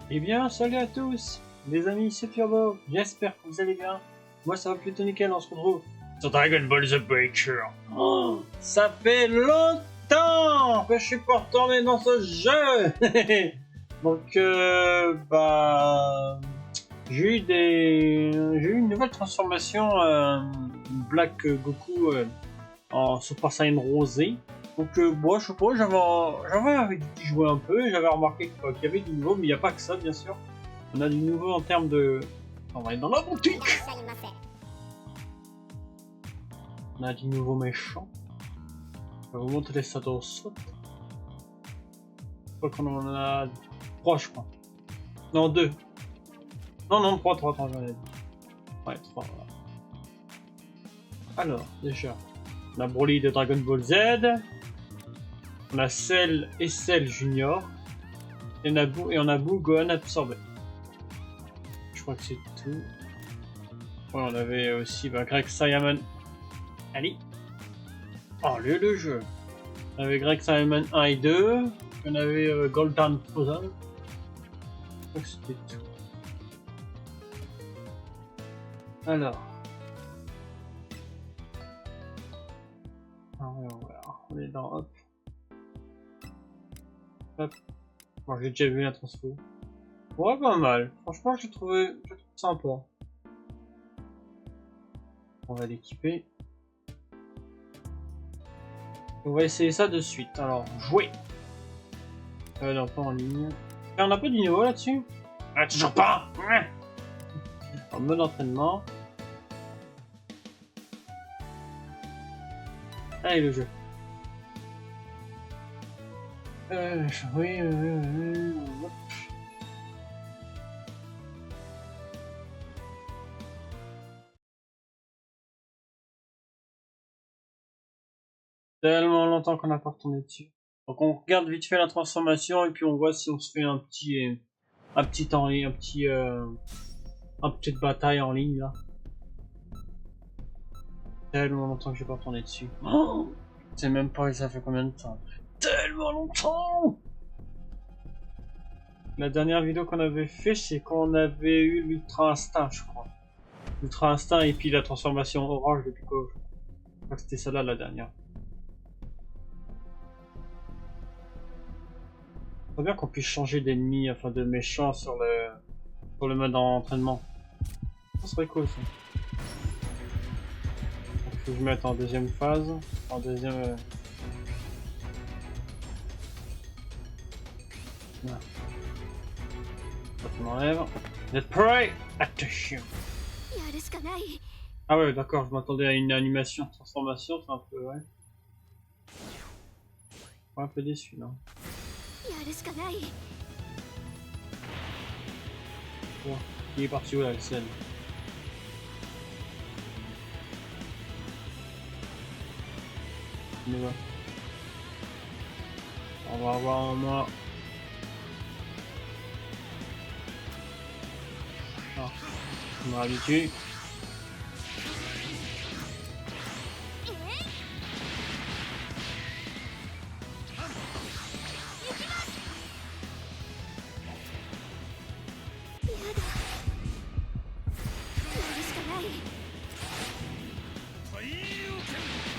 Eh bien, salut à tous, les amis, c'est Turbo, j'espère que vous allez bien. Moi, ça va plutôt nickel, on se retrouve sur Dragon Ball The Breaker. Oh, ça fait longtemps que je suis pas retourné dans ce jeu. Donc, j'ai eu une nouvelle transformation Black Goku en Super Saiyan Rosé. Donc, moi, je sais pas, j'avais envie d'y jouer un peu, j'avais remarqué qu'il y avait du nouveau, mais il n'y a pas que ça, bien sûr. On a du nouveau en termes de... On va aller dans la boutique. On a du nouveau méchant. Je vais vous montrer les Shadow Sword. Je crois qu'on en a 3, je crois. Non, 2. Non, 3, j'en ai dit. Ouais, 3, voilà. Alors, déjà, on a Broly de Dragon Ball Z. On a Cell et Cell Junior. Et on a Boo Gohan absorbé. Je crois que c'est tout. Ouais, on avait aussi Greg Saiyaman. Allez. Oh, le jeu. On avait Greg Saiyaman 1 et 2. On avait Golden Frozen. Je crois que c'était tout. Alors. On est dans hop. Hop. Bon, j'ai déjà vu la transfo. Ouais, pas mal. Franchement, je trouve sympa. On va l'équiper. On va essayer ça de suite. Alors, jouer. Non, pas en ligne. Et on n'a pas du niveau là-dessus? Ah, toujours pas. En mode entraînement. Allez, le jeu. Oui. Tellement longtemps qu'on n'a pas retourné dessus. Donc on regarde vite fait la transformation et puis on voit si on se fait un petit en ligne, une petite bataille en ligne là. Tellement longtemps que j'ai pas retourné dessus. Oh, je sais même pas ça fait combien de temps. Tellement longtemps. La dernière vidéo qu'on avait fait, c'est qu'on avait eu l'Ultra Instinct, je crois. L'Ultra Instinct et puis la transformation orange de Piccolo. Je crois que c'était celle-là la dernière. C'est bien qu'on puisse changer d'ennemi, enfin de méchant sur le mode d'entraînement. Ça serait cool ça. Donc, faut que je mette en deuxième phase. En deuxième... Non. On enlève. Let's pray! Attention! Ah ouais, d'accord, je m'attendais à une animation de transformation, c'est un peu... Ouais. Un peu déçu, non? Bon, il est parti où là, le scène? On y va. On va avoir moi. Ah, je me réhabitue.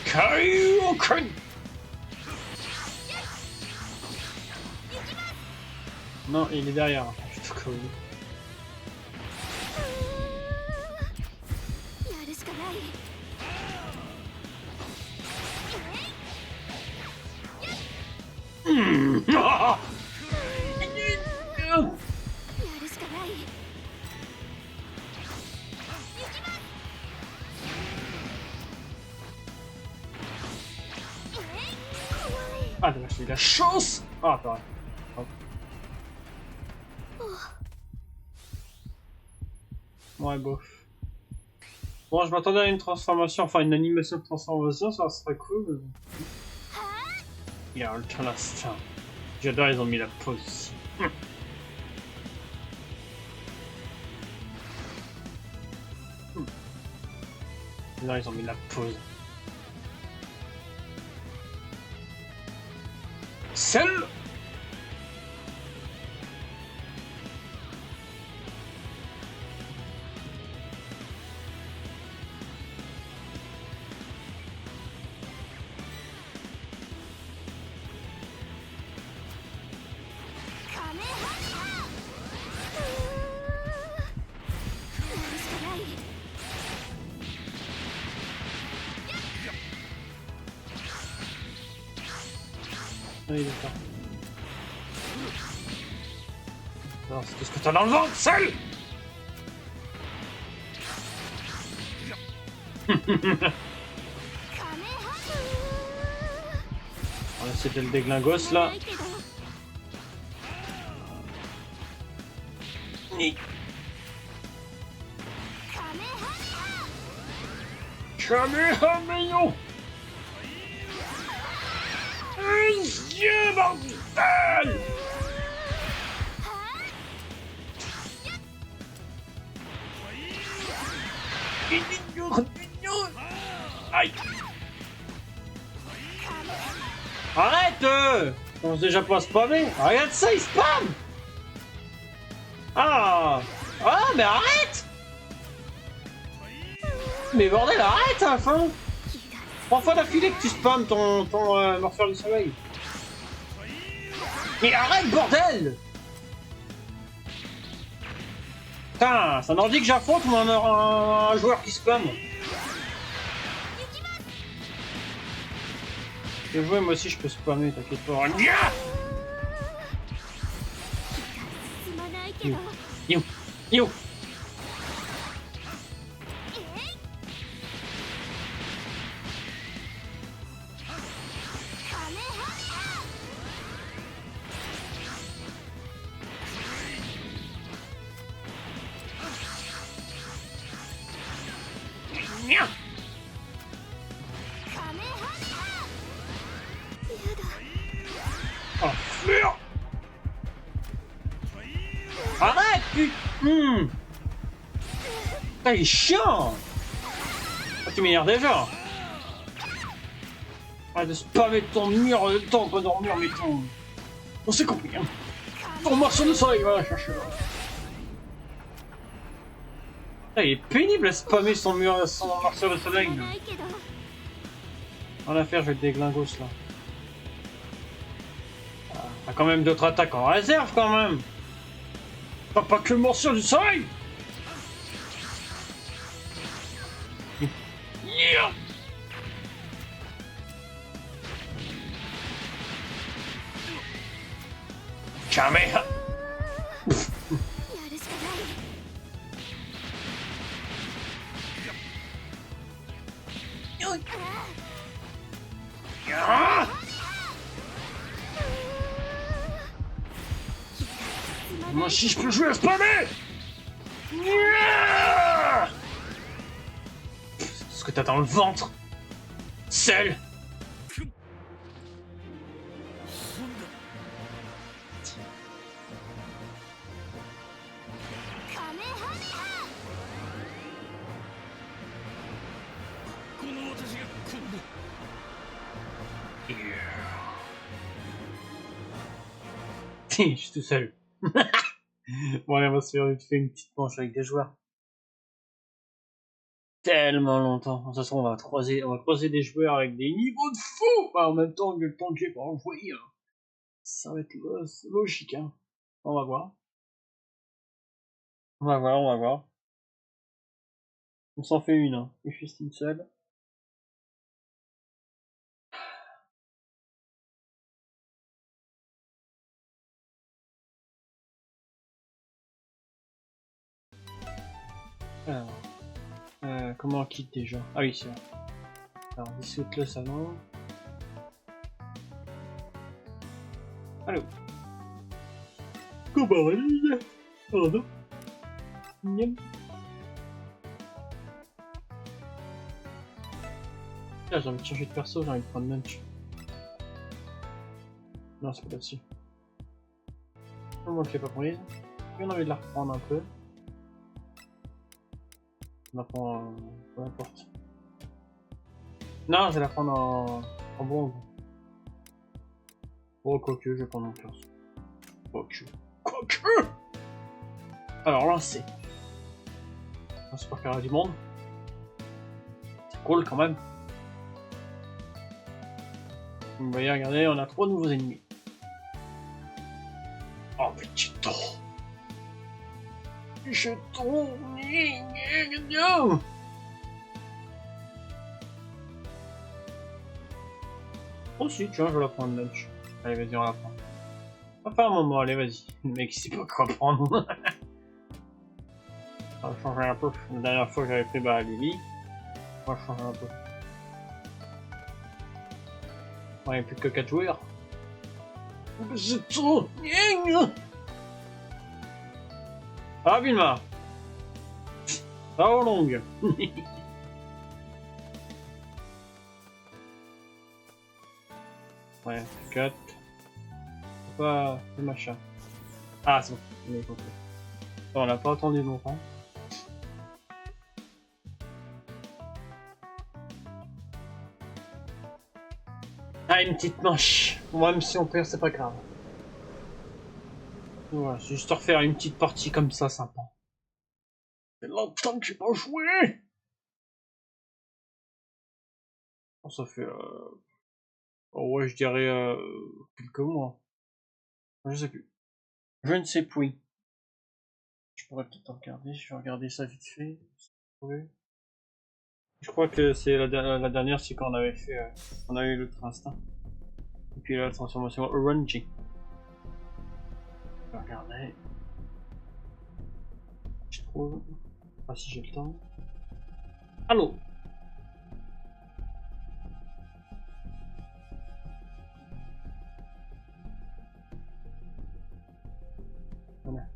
Kaioken! Non, il est derrière. Je te connais. Ah, j'ai eu la chance! Ah, pareil. Hop. Ouais, bof. Bon, je m'attendais à une transformation, enfin une animation de transformation, ça serait cool. Il y a Ultra Instinct. J'adore, ils ont mis la pause ici. Là, ils ont mis la pause. Celle Oui, d'accord. Alors, c'est qu'est-ce que t'as dans le ventre, seul? On va essayer de le déglingos, là. Ni. Kamehameha! Dieu, bordel! Aïe! Arrête! On commence déjà pas à spammer! Regarde ça, il spam! Ah! Ah, mais arrête! Mais bordel, arrête à la fin! 3 fois d'affilée que tu spams ton morpheur du soleil! Mais arrête, bordel! Putain, ça n'en dit que j'affronte un joueur qui spam! Je vais jouer, moi aussi je peux spammer, t'inquiète pas. You! You! Oh, fleur! Arrête, putain! Putain, il est chiant! Ah, tu m'énerves déjà! Arrête de spammer ton mur le temps qu'on dormir, mais ton... On s'est compris, hein! Ton morceau de soleil, va la chercher là! Ah, il est pénible à spammer son morceau de soleil! Là. En affaire, je vais te déglingos là. T'as quand même d'autres attaques en réserve quand même! T'as pas que le morceau du soleil! Yeah! Kameha! Moi si je peux jouer à spammer! C'est ce que t'as dans le ventre! Sel! Je suis tout seul. Bon allez, on va se faire vite fait une petite manche avec des joueurs. Tellement longtemps. De toute façon, on va croiser des joueurs avec des niveaux de fou. Enfin, en même temps que le temps que j'ai pour en jouer. Hein. Ça va être logique. Hein. On va voir. On va voir, on va voir. On s'en fait une. Hein. Et juste une seule. Alors, comment on quitte déjà? Ah oui, c'est vrai. Alors, dissoute le salon. Allô. Comment va? Pardon. Miam. Là, j'ai envie de changer de perso, j'ai envie de prendre Munch. Non, c'est pas là-dessus. Comment je l'ai pas prise? J'ai envie de la reprendre un peu. On la prend en... peu importe. Non, je vais la prendre en bombe. Oh, quoique, je vais prendre mon perso. Quoique. Alors, lancer. Un super carré du monde. C'est cool quand même. Vous voyez, regardez, on a 3 nouveaux ennemis. Oh, petit temps. Je tourne. Oh si, tiens, je vais la prendre lunch. Allez, vas-y, on la prend. On va faire un moment, allez, vas-y. Le mec, il sait pas quoi prendre. On va changer un peu. La dernière fois, j'avais pris Lily. On va changer un peu. Il n'y a plus que 4 joueurs. C'est trop. Ah, Vilma. Ah, au longue. Ouais, 4. Pas le machin. Ah, c'est bon, on est compris. On l'a pas attendu longtemps. Ah, une petite manche. Même si on perd, c'est pas grave. Voilà, c'est juste refaire une petite partie comme ça, sympa. C'est longtemps que j'ai pas joué. Ça fait... Oh ouais, je dirais quelques mois. Je sais plus. Je ne sais plus. Je pourrais peut-être regarder, je vais regarder ça vite fait. Oui. Je crois que c'est la dernière, c'est quand on avait fait... on a eu l'Ultra Instinct. Et puis la transformation Orangey. Je vais regarder. Je trouve... Ah si j'ai le temps. Allô. Voilà.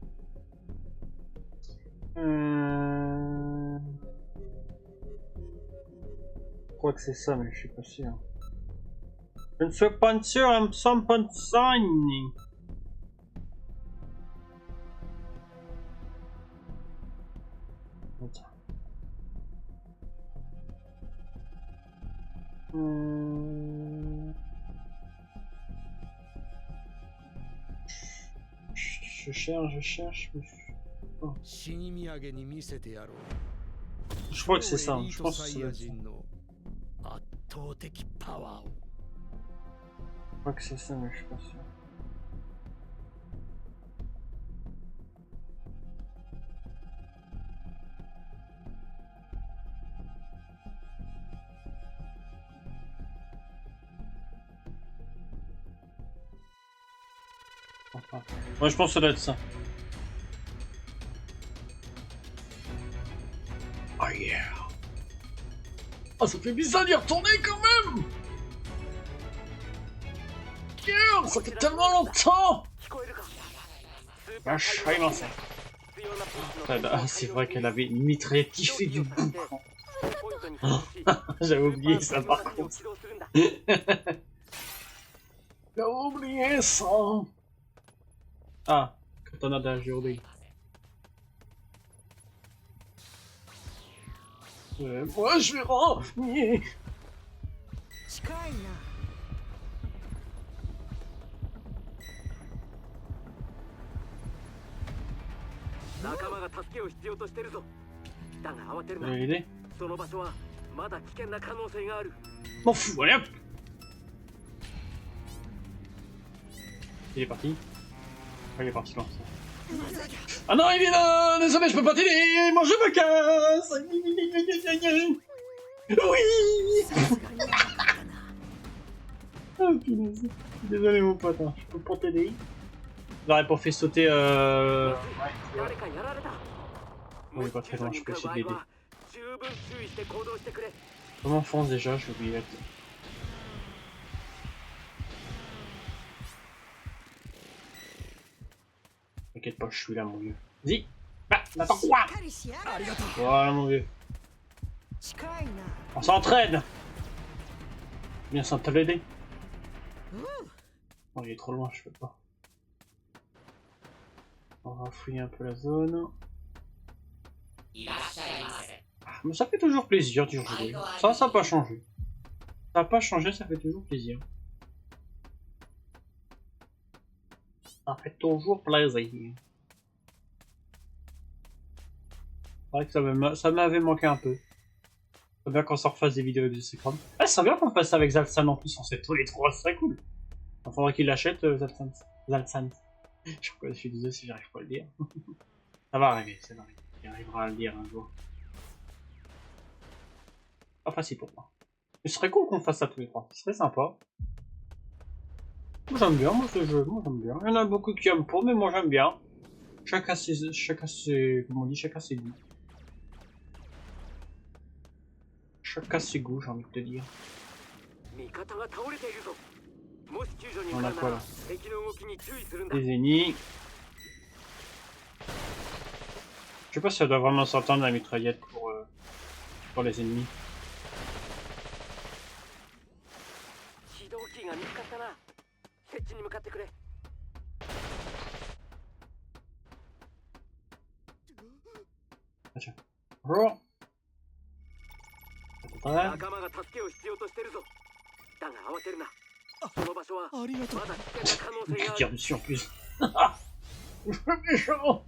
Je crois que c'est ça, mais je suis pas sûr. Je ne suis pas sûr, I'm some signing. Je cherche. Oh. Je crois que c'est ça. Je pense que c'est ça. Je crois que c'est ça, mais je suis pas sûr. Enfin. Ouais, je pense que ça doit être ça. Oh yeah. Oh, ça fait bizarre d'y retourner quand même. Yeah, ça fait tellement longtemps. Vache, il m'en sert. C'est vrai qu'elle avait une mitraillette qui fait du boucan. J'avais oublié ça par contre. J'ai oublié ça. Ah, katana d'Ajurdi. Moi je vais revenir. J'ai l'idée. M'en fous, allez hop. Il est parti. Ah, il est parti là. Ah non, il est là. Désolé, je peux pas t'aider. Moi je me casse. Oui. Oh punaise. Désolé mon pote, hein. Je peux pas t'aider. Je l'aurais pas fait sauter ouais. On est pas très loin, je peux essayer de l'aider. Comment on fonce déjà? J'ai oublié. T'inquiète pas, je suis là mon vieux. Vas-y. Bah, attends quoi? Voilà mon vieux. On s'entraide. Bien ça t'a aidé. Oh, il est trop loin, je peux pas. On va fouiller un peu la zone. Ah, mais ça fait toujours plaisir d'y jouer. Ça n'a pas changé. Ça n'a pas changé, ça fait toujours plaisir. Ça fait toujours plaisir. C'est vrai que ça m'avait manqué un peu. C'est bien qu'on s'en refasse des vidéos de Secret. Ah, c'est bien qu'on fasse ça avec Zaltzan en plus, on sait tous les trois, c'est très cool. Il faudrait qu'il l'achète, Zaltzan. Je suis désolé si j'arrive pas à le dire. Ça va arriver, ça va arriver. Il arrivera à le dire un jour. Pas facile pour moi. Mais ce serait cool qu'on fasse ça tous les trois, ce serait sympa. Moi j'aime bien, moi ce jeu, moi j'aime bien. Il y en a beaucoup qui aiment pas, mais moi j'aime bien. Chacun ses, comment on dit, chacun ses goûts. Chacun ses goûts, j'ai envie de te dire. On a quoi là? Des ennemis. Je sais pas si ça doit vraiment s'entendre la mitraillette pour les ennemis. Tiens. Bonjour. Je tire dessus en plus. Je suis méchant.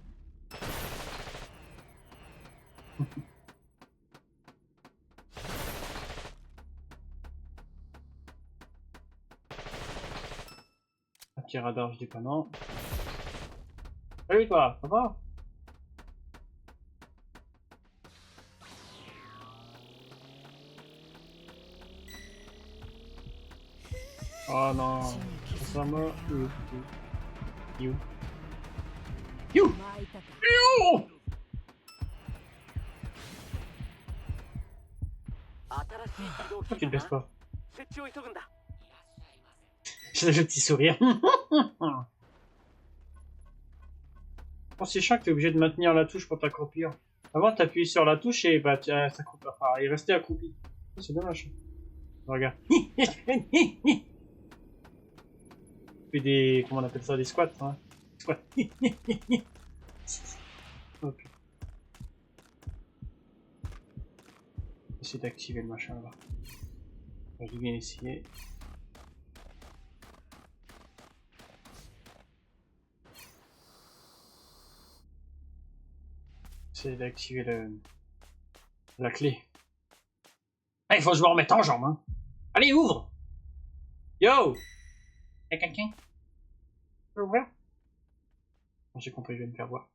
Un petit radar, je dis pas non. Salut toi, ça va? Oh non, ça m'a... You. Pourquoi tu ne baisses pas? J'ai le petit sourire. Bon, c'est chiant que t'es obligé de maintenir la touche pour t'accroupir. Avant, t'appuies sur la touche et bah, il restait accroupi. C'est dommage. Regarde. Fais des... comment on appelle ça? Des squats, hein? Squats. Ok. Essayer d'activer le machin là. Je vais bien essayer. Essayer d'activer la clé. Ah, il faut que je me remette en jambe, hein. Allez, ouvre! Yo! Y'a quelqu'un? Tu peux ouvrir? J'ai compris, je vais me faire voir.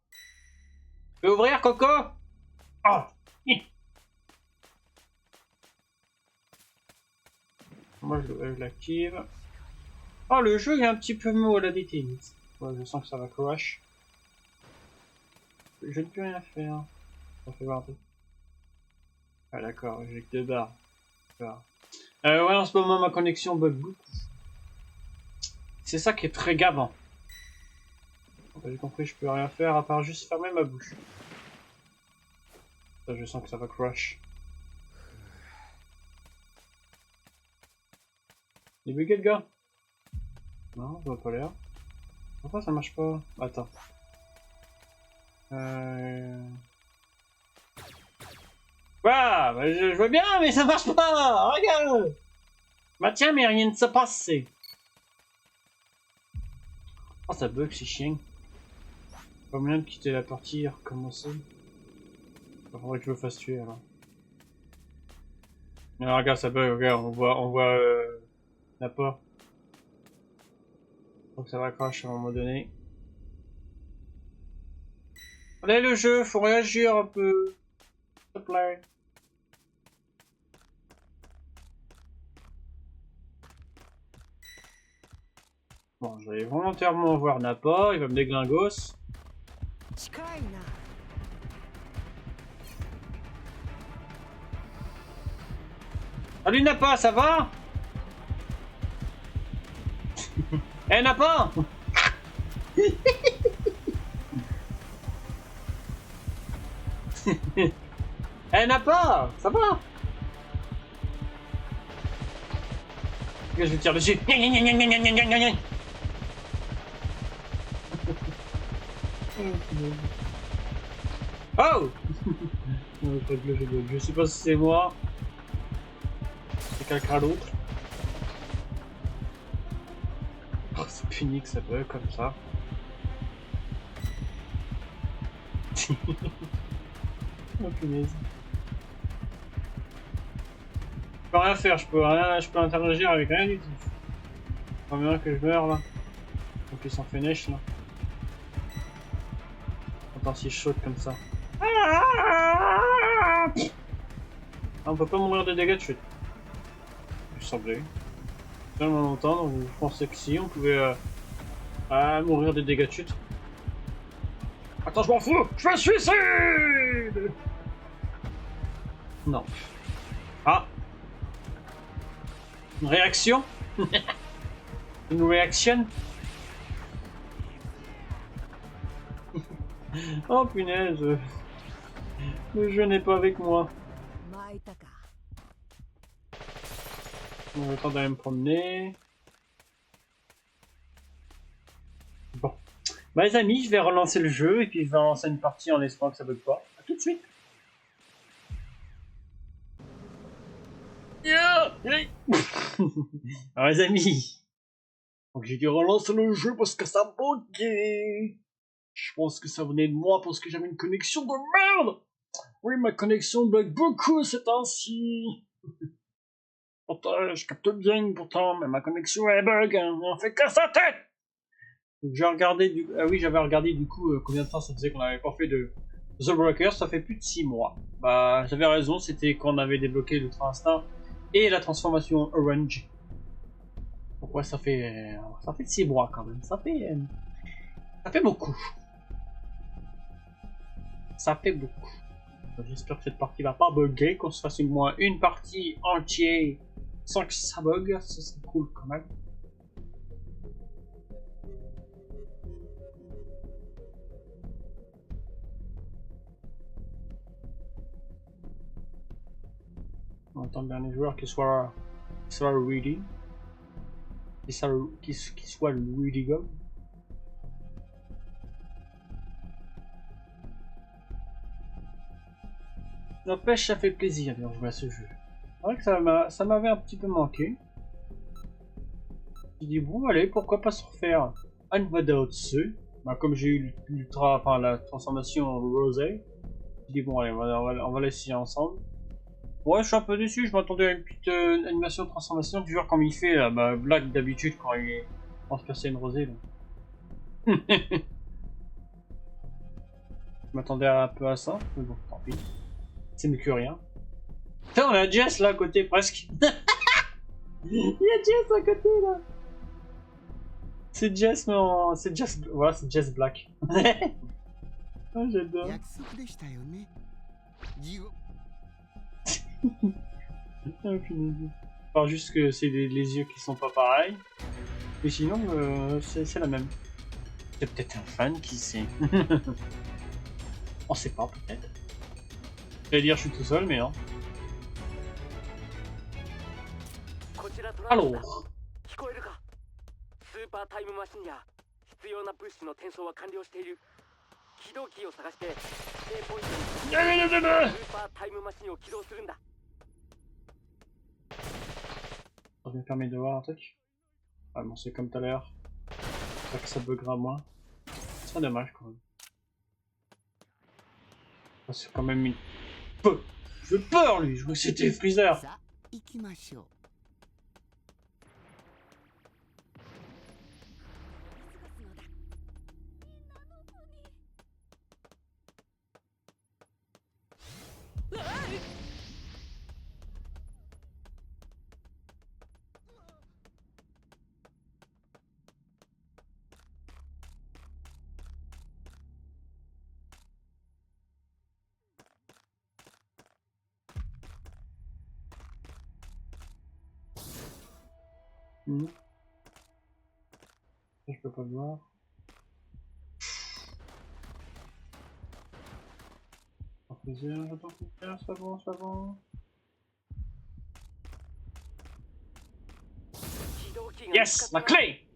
Tu peux ouvrir, Coco? Oh! Moi, je l'active. Oh, le jeu est un petit peu mou à la détente. Ouais, je sens que ça va crash. Je ne peux rien faire. Ça fait voir un peu. Ah, d'accord, j'ai que 2 barres. Ouais, en ce moment, ma connexion bug beaucoup. C'est ça qui est très gavant. J'ai compris, je peux rien faire à part juste fermer ma bouche. Ça, je sens que ça va crash. Il est bugué le gars? Non, ça va pas l'air. Pourquoi ça marche pas? Attends. Bah, je vois bien, mais ça marche pas! Regarde! Bah tiens, mais rien ne se passe. Oh, ça bug, c'est chiant. Pas moyen de quitter la partie et recommencer. Il faudrait que je me fasse tuer alors. Alors, regarde, ça bug, regarde, on voit la porte. Donc ça va crash à un moment donné. Allez, le jeu, faut réagir un peu. S'il te plaît. Bon, je vais volontairement voir Napa, il va me déglingos. Salut Napa, ça va? Eh Napa! Eh Napa, ça va? Je vais tirer dessus. Oh! Je sais pas si c'est moi. C'est quelqu'un d'autre. Oh, c'est puni que ça bug comme ça. Oh punaise. Je peux rien faire, je peux interagir avec rien du tout. Pas bien que je meurs là. Donc il s'en fait neige là. Attends si je saute comme ça. Ah, on peut pas mourir de dégâts de chute. Il semblait. tellement longtemps, donc je pensais que si, on pouvait mourir des dégâts de chute. Attends, je m'en fous! Je me suicide! Non. Ah! Une réaction? Une réaction? Oh punaise! Le jeu n'est pas avec moi. On a le temps d'aller me promener. Bon. Bah les amis, je vais relancer le jeu et puis je vais relancer une partie en espérant que ça bug pas. A tout de suite. Alors les amis, donc j'ai dû relancer le jeu parce que ça buguait. Je pense que ça venait de moi parce que j'avais une connexion de merde. Oui, ma connexion bug beaucoup ces temps-ci. Pourtant, je capte bien pourtant, mais ma connexion elle bug, hein. On fait qu'à sa tête. Donc j'ai regardé j'avais regardé du coup combien de temps ça faisait qu'on avait pas fait de The Breaker, ça fait plus de 6 mois. Bah j'avais raison, c'était quand on avait débloqué l'Ultra Instinct et la transformation Orange. Pourquoi ça fait 6 mois quand même, ça fait beaucoup. Ça fait beaucoup. J'espère que cette partie va pas bugger, qu'on se fasse au moins une partie entière sans que ça bug, ça serait cool quand même. On attend le dernier joueur qui soit ready. Qui soit ready go. N'empêche, ça fait plaisir de jouer à ce jeu. C'est vrai que ça m'avait un petit peu manqué. J'ai dit bon allez, pourquoi pas se refaire un Nevada au-dessus. Bah, comme j'ai eu la transformation Rosé, j'ai dit bon allez, on va l'essayer ensemble. Ouais, je suis un peu déçu, je m'attendais à une petite animation de transformation du genre comme il fait là, bah, Black d'habitude quand il est en se passer une rosée. Je m'attendais un peu à ça, mais bon, tant pis. C'est mieux que rien. Putain, on a Jess là à côté presque. Il y a Jess à côté là. C'est Jess, non, c'est Jess, voilà, c'est Jess Black. Oh, j'adore. Ah, punaise. Enfin, juste que c'est les yeux qui sont pas pareils. Mais sinon, c'est la même. C'est peut-être un fan, qui sait. On sait pas, peut-être. J'allais dire, je suis tout seul, mais non. Alors. スーパータイムマシンや必要な物資の転送は完了している。起動キーを探して指定ポイントにスーパータイムマシンを起動するんだ。Ça me permet de voir un truc. Ah bon, c'est comme tout à l'heure. J'espère que ça buggera moins. C'est dommage quand même. C'est quand même une... Je peur lui, je crois que c'était Freezer. Je peux pas le voir. J'attends plaisir, c'est pas bon, c'est pas bon. Yes, la clé!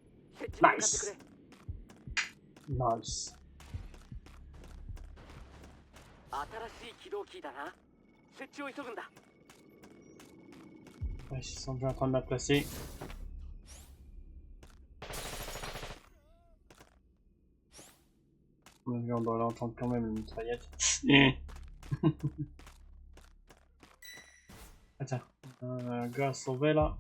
Nice! Nice. 新しい起動キーだな。設置を急ぐんだ。 Ouais, ils sont déjà en train de la placer. On doit l'entendre quand même, le mitraillette. Attends, un gars sauvé là.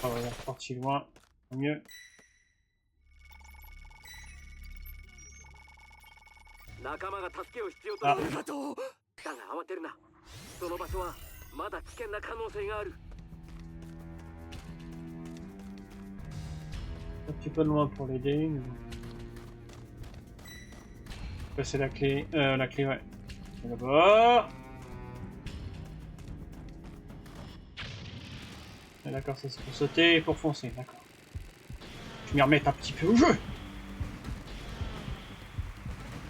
Ah ouais, il est parti loin. Tant mieux. Ah. まだ危険な可能性がある。 Un petit peu loin pour l'aider. Mais bon. C'est la clé. La clé, ouais. Là-bas. D'accord, ça c'est pour sauter et pour foncer, d'accord. Je m'y remets un petit peu au jeu.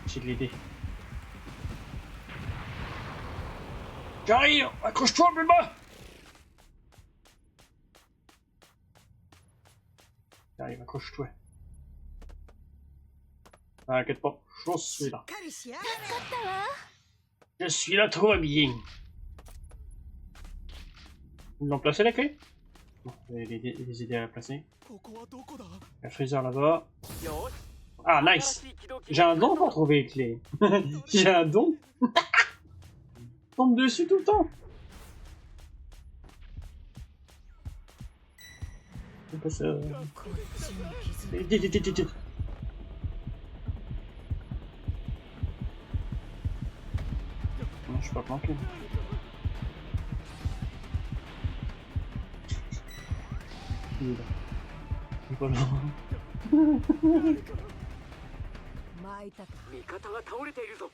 J'ai de l'aider. J'arrive. Accroche-toi, Bulma. J'arrive, accroche-toi. T'inquiète pas, je suis là. Je suis là, tout va bien. Ils l'ont placé la clé? Bon, je vais les aider à la placer. Il y a Freezer là-bas. Ah, nice! J'ai un don pour trouver les clés. J'ai un don. Je tombe dessus tout le temps. C'est pas ça. Non, je suis pas planqué. Il est là. Il est pas là. 味方が倒れているぞ。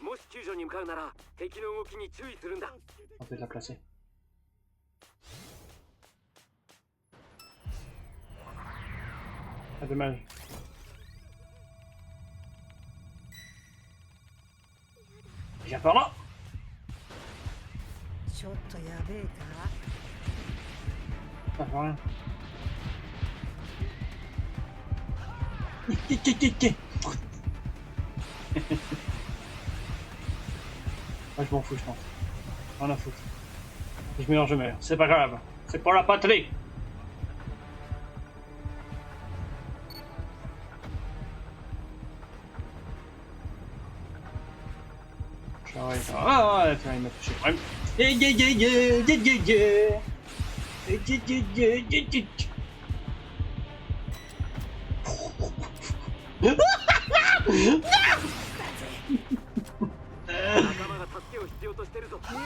もし救助に向かうなら敵の動きに注意するんだ。 On peut la placer. Ah, dommage. Viens par là. Ça fait rien. Moi je m'en fous, je pense. Rien à foutre. Je meurs, je meurs. C'est pas grave. C'est pour la patrie. Ah, il m'a touché.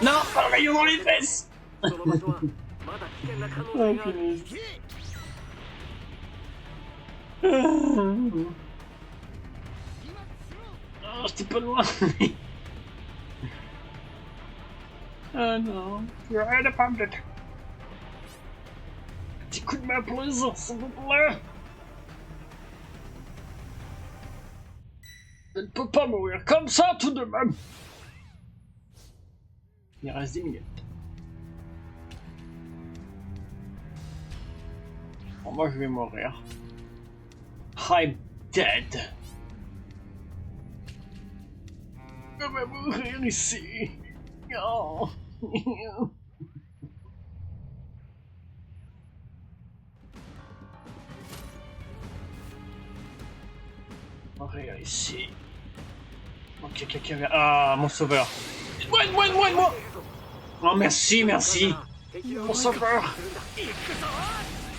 Non, pas le rayon dans les fesses. Oh, j'étais pas loin. Ah non, tu rien à pas me donner. Petit coup de main pour les autres, s'il vous plaît. Je ne peux pas mourir comme ça tout de même. Il reste 10 minutes. Bon, moi je vais mourir. I'm dead. Je vais mourir ici. Oh. Mourir ici. Ok, quelqu'un vient. Ah, mon sauveur. Moi. Oh, merci. Mon sauveur.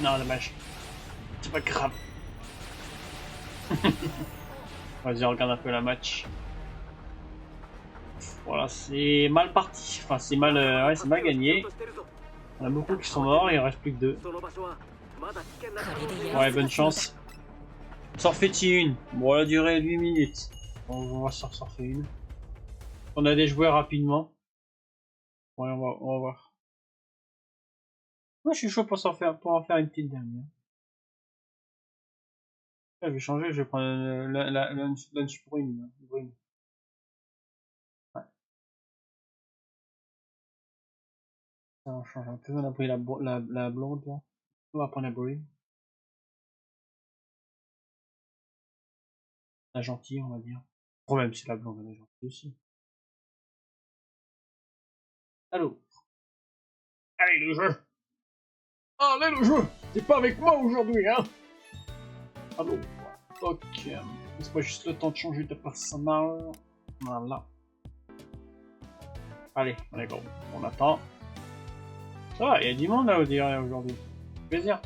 Non, dommage. C'est pas grave. Vas-y, on regarde un peu la match. Voilà, c'est mal parti. Enfin, c'est mal, ouais, c'est mal gagné. On a beaucoup qui sont morts, il en reste plus que 2. Ouais, bonne chance. S'en fait-il une? Bon, elle a duré 8 minutes. On va s'en faire une. On a des joueurs rapidement. Ouais, on va voir. Moi, je suis chaud pour en faire une petite dernière. Là, je vais changer, je vais prendre la lunch brune. Ouais. Ça, on change un peu. On a pris la blonde là. On va prendre la brune. La gentille, on va dire. Bon, même si la blonde elle est gentille aussi. Allô. Allez le jeu. Allez le jeu. T'es pas avec moi aujourd'hui, hein. Allô. Ok. Laisse-moi juste le temps de changer de personnage. Voilà. Allez, on est gros. On attend. Ça va, il y a du monde là aujourd'hui. Plaisir.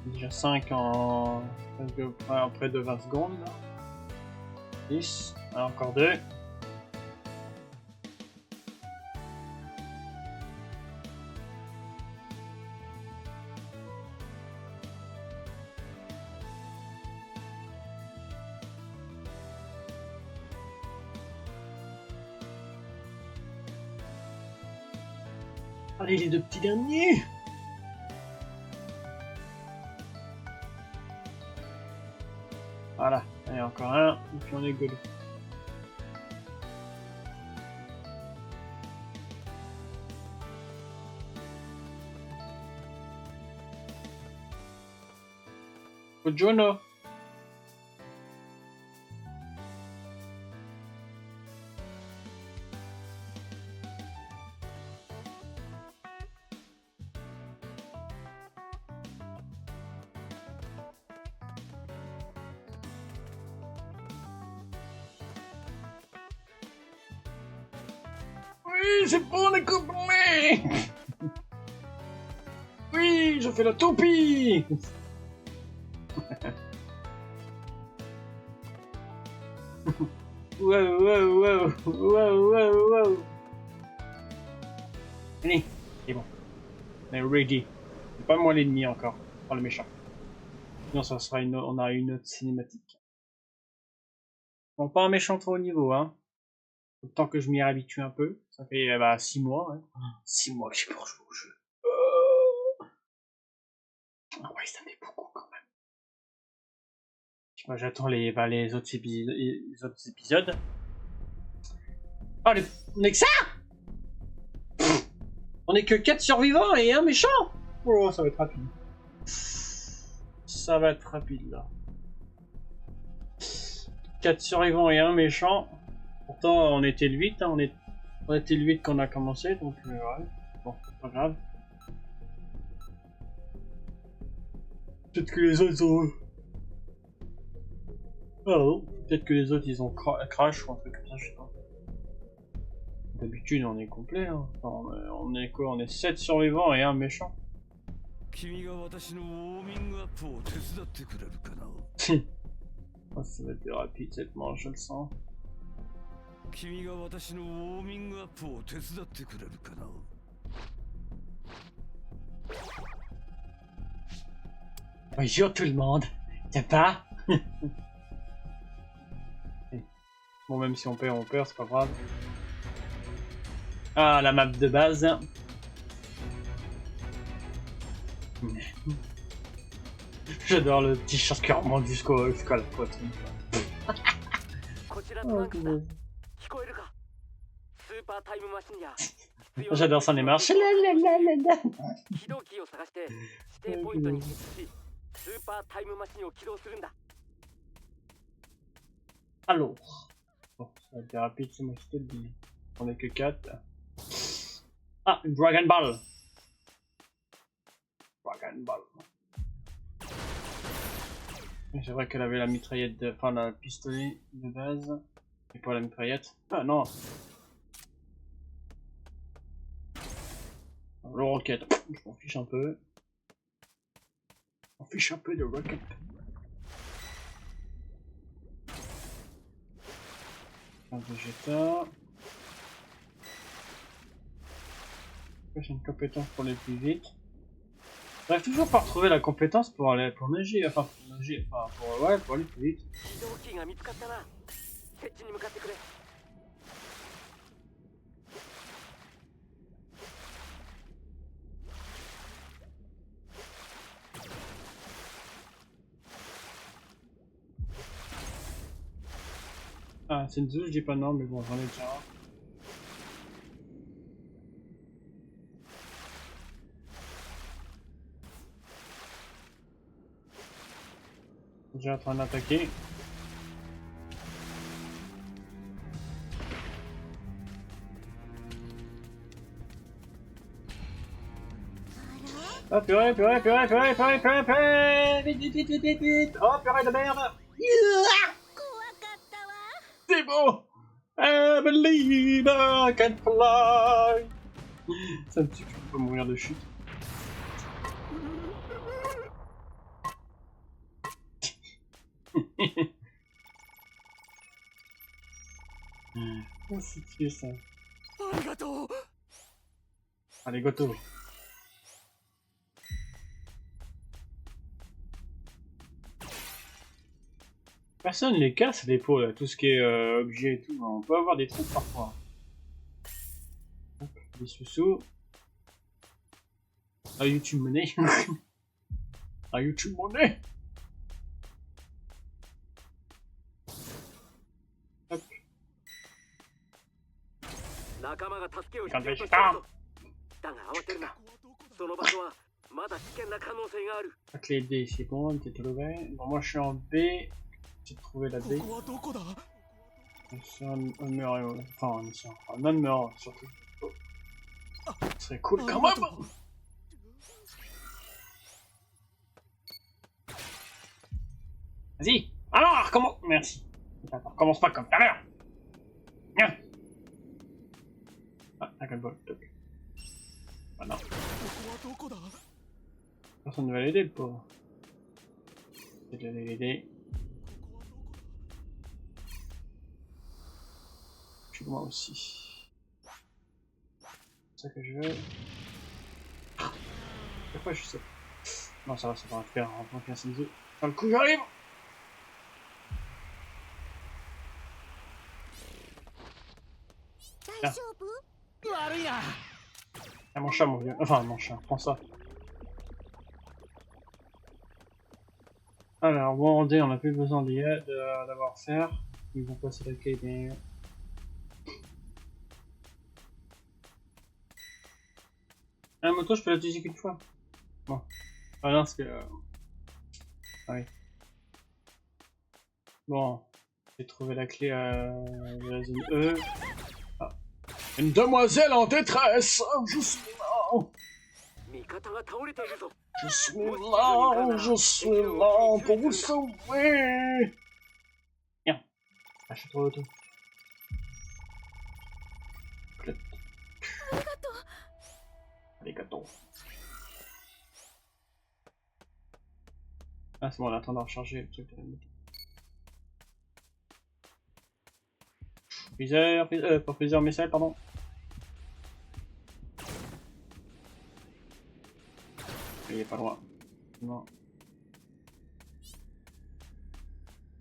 Déjà 5 en près de 20 secondes. Là. 10. Ah, encore 2. Allez, les 2 petits derniers. Voilà, allez, encore un, et puis on est good. Buongiorno. Oui, c'est bon, on est compris. Oui, je fais la toupie. Wow. Allez, c'est bon. On est ready. C'est pas moi l'ennemi encore, pas le méchant. Sinon, ça sera on a une autre cinématique. Bon, pas un méchant trop haut niveau, hein. Tant que je m'y habitue un peu. Ça fait 6 mois, hein. 6 mois que j'ai pour jouer au jeu. Ah ouais, ça fait beaucoup quand même. Moi, j'attends les autres épisodes. Oh, on est que ça. On est que 4 survivants et un méchant. Oh, ça va être rapide. Ça va être rapide, là. 4 survivants et un méchant. Pourtant, on était le 8, hein. On était le 8 quand on a commencé, donc ouais. Bon, c'est pas grave. Peut-être que les autres ont... Ah non, peut-être que les autres ils ont crash ou un truc comme ça, je sais pas. D'habitude on est complet, hein. Enfin, on est quoi? On est 7 survivants et un méchant. Oh, ça va être rapide cette manche, je le sens. Bonjour tout le monde, ça va? Bon, même si on perd, c'est pas grave. Ah, la map de base. J'adore le t-shirt qui remonte jusqu'à la poitrine. J'adore ça, les marches. Alors. Bon, ça va être rapide, c'est moi qui te le dis. On est que 4. Ah, une Dragon Ball. Dragon Ball. C'est vrai qu'elle avait la mitraillette enfin la pistolet de base. Et pas la mitraillette. Ah non. Le rocket. Je m'en fiche un peu. On fiche un peu de rocket. Un Vegeta. J'ai une compétence pour aller plus vite. J'arrive toujours pas à retrouver la compétence pour aller pour nager, pour aller plus vite. Ah, c'est une zoo, je dis pas non, mais bon, j'en ai déjà un. Déjà en train d'attaquer. Oh purée, purée, purée, purée, purée, purée, purée. Vite, vite, vite, vite, vite, vite. Oh purée de merde. C'est bon. I believe I can fly. Ça me tue, je peux mourir de chute. Oh, c'est stylé ça. ありがとう。 Allez, goto. Personne les casse les pots là, tout ce qui est objet et tout. On peut avoir des trucs parfois. Hop, des sous-sous. Ah, YouTube Money. Ah, YouTube Money. Hop. 仲間が助けを必完璧要としてるぞ。だが慌てるな。その場所はまだ危険な可能性がある。 La clé D, c'est bon, t'es trouvé. Bon, moi je suis en B. J'ai trouvé la D. ここはどこだ？ C'est un mur, enfin, un même mur surtout. Ce serait cool quand même. Vas-y. Alors, recommence. Merci. Attends, recommence pas comme tout à l'heure. Viens. Ah, Dragon Ball. Toc. Ah non. ここはどこだ？ Personne ne va l'aider, le pauvre. Je vais l'aider. Puis moi aussi. C'est ça que je veux. Pourquoi je sais? Non, ça va faire un peu 15 minutes. Dans le coup, j'arrive! Tiens. Ah, mon chat, mon vieux. Enfin, mon chat, prends ça. Alors, bon, D, on n'a plus besoin d'avoir faire. Ils vont passer la clé des... Ah, moto, je peux l'utiliser qu'une fois. Bon. Ah non, parce que... Ah oui. Bon. J'ai trouvé la clé de la zone E. Ah. Une demoiselle en détresse! Je suis là! 味方が倒れているぞ。 Je suis là pour vous sauver! Viens. Achète-toi l'auto. Allez, gâteau. Ah, c'est bon, on attend de recharger le truc de la moto. Freezer, pas freezer, missile, pardon. Il est pas loin. Non.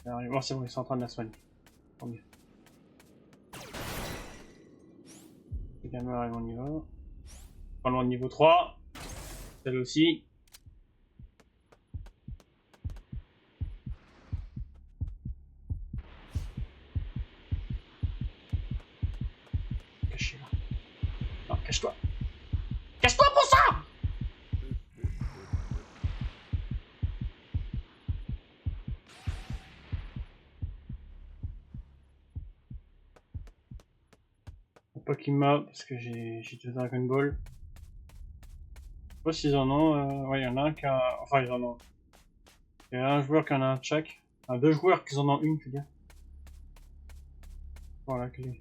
Bon, c'est bon, ils sont en train de la soigner. Tant mieux. Les gamins arrivent au niveau. Pas loin de niveau 3. Celle aussi. Caché là. Non, cache-toi. Cache-toi pour ça! Pas qu'il m'a, parce que j'ai deux Dragon Ball. Je sais pas s'ils en ont, ouais, il y en a un qui a... Enfin, ils en ont. Il y a un joueur qui en a un de chaque. Enfin, deux joueurs qui en ont une, je veux dire. Voilà la clé.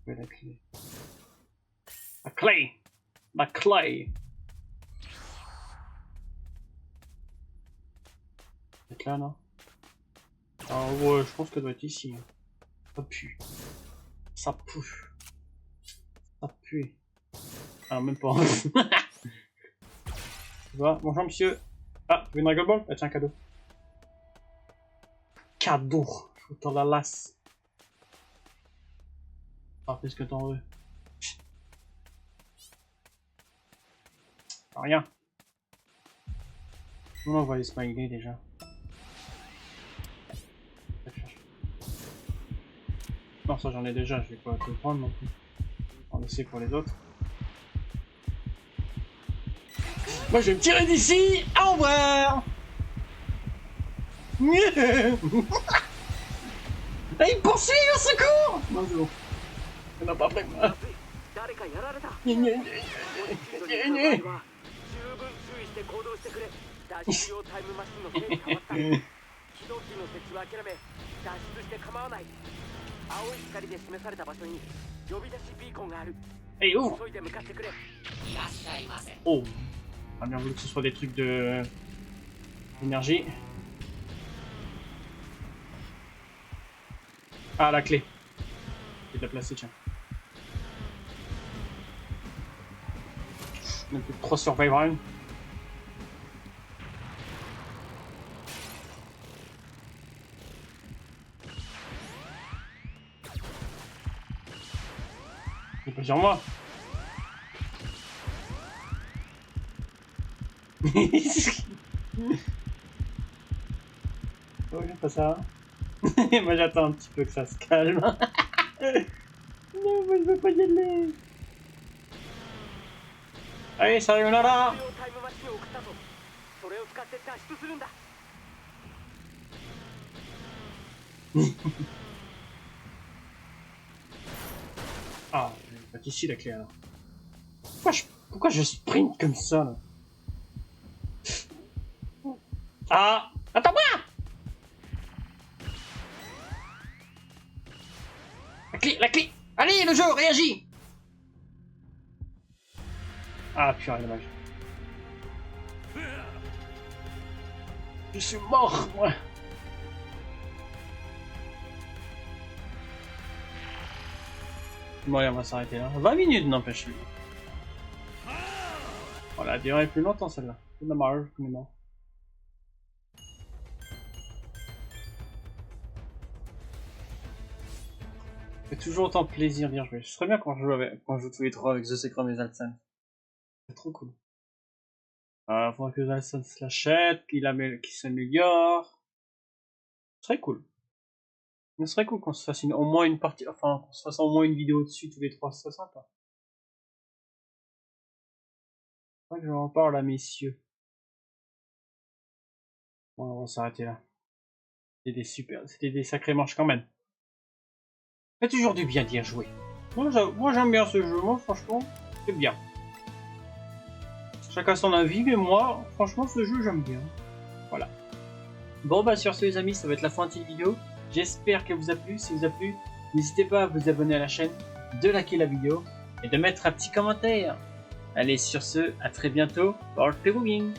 Ouais, la clé. La clé! La clé! C'est là, non? Ah ouais, je pense qu'elle doit être ici. Ça pue. Ça pue. Ça pue. Ah, même pas. Tu vois? Bonjour, monsieur. Ah, tu veux une Dragon Ball? Ah, tiens, cadeau. Cadeau. Je t'en la lasse. Ah, fais ce que t'en veux. Ah, rien. On va les smileys déjà. Non, ça j'en ai déjà, je vais pas tout prendre non plus. On va laisser pour les autres. Moi je vais me tirer d'ici. Au revoir. Ah, il me poursuit au secours. Non, c'est bon. On n'a pas pris moi. 誰かやられた。 Gna, gna, gna, 十 gna, 分 gna, 注 gna. 意して行動してくれ。脱出用タイムマシンのせいに変わった。起動機の設置は諦め、脱出して構わない。青い光で示された場所に呼び出しビーコンがある。 Hey, ouvre. 急いで向かってくれ。 Oh. On a bien voulu que ce soit des trucs de... d'énergie. Ah, la clé. Je vais la placer, tiens. On a plus que 3 survivors. Il peut sur moi. Oh, j'aime pas ça. Moi j'attends un petit peu que ça se calme. Non, moi je veux pas y aller. Allez, sayonara. タイムマシンを送ったぞ。それを使って脱出するんだ。 Ah, pas ici la clé alors. Pourquoi je sprint comme ça là? Ah, attends-moi! La clé! Allez, le jeu, réagis! Ah, putain, dommage. Je suis mort, moi! Bon, allez, on va s'arrêter là. 20 minutes, n'empêche. Voilà, elle a duré plus longtemps celle-là. C'est dommage, qu'on est mort. Ça fait toujours autant plaisir d'y jouer. Ce serait bien quand je joue tous les trois avec The Secret et Zalsan. C'est trop cool. Faudrait que Zalsan se l'achète, qu'il s'améliore. Ce serait cool. Ce serait cool qu'on se fasse au moins une partie, enfin, qu'on se fasse au moins une vidéo dessus tous les trois, ce serait sympa. Faudrait que j'en parle à messieurs. Bon, on va s'arrêter là. C'était des sacrés manches quand même. Ça fait toujours du bien d'y jouer. Moi j'aime bien ce jeu, moi franchement, c'est bien. Chacun son avis, mais moi, franchement, ce jeu j'aime bien. Voilà. Bon bah sur ce les amis, ça va être la fin de cette vidéo. J'espère qu'elle vous a plu. Si vous a plu, n'hésitez pas à vous abonner à la chaîne, de liker la vidéo et de mettre un petit commentaire. Allez, sur ce, à très bientôt. Portez-vous bien.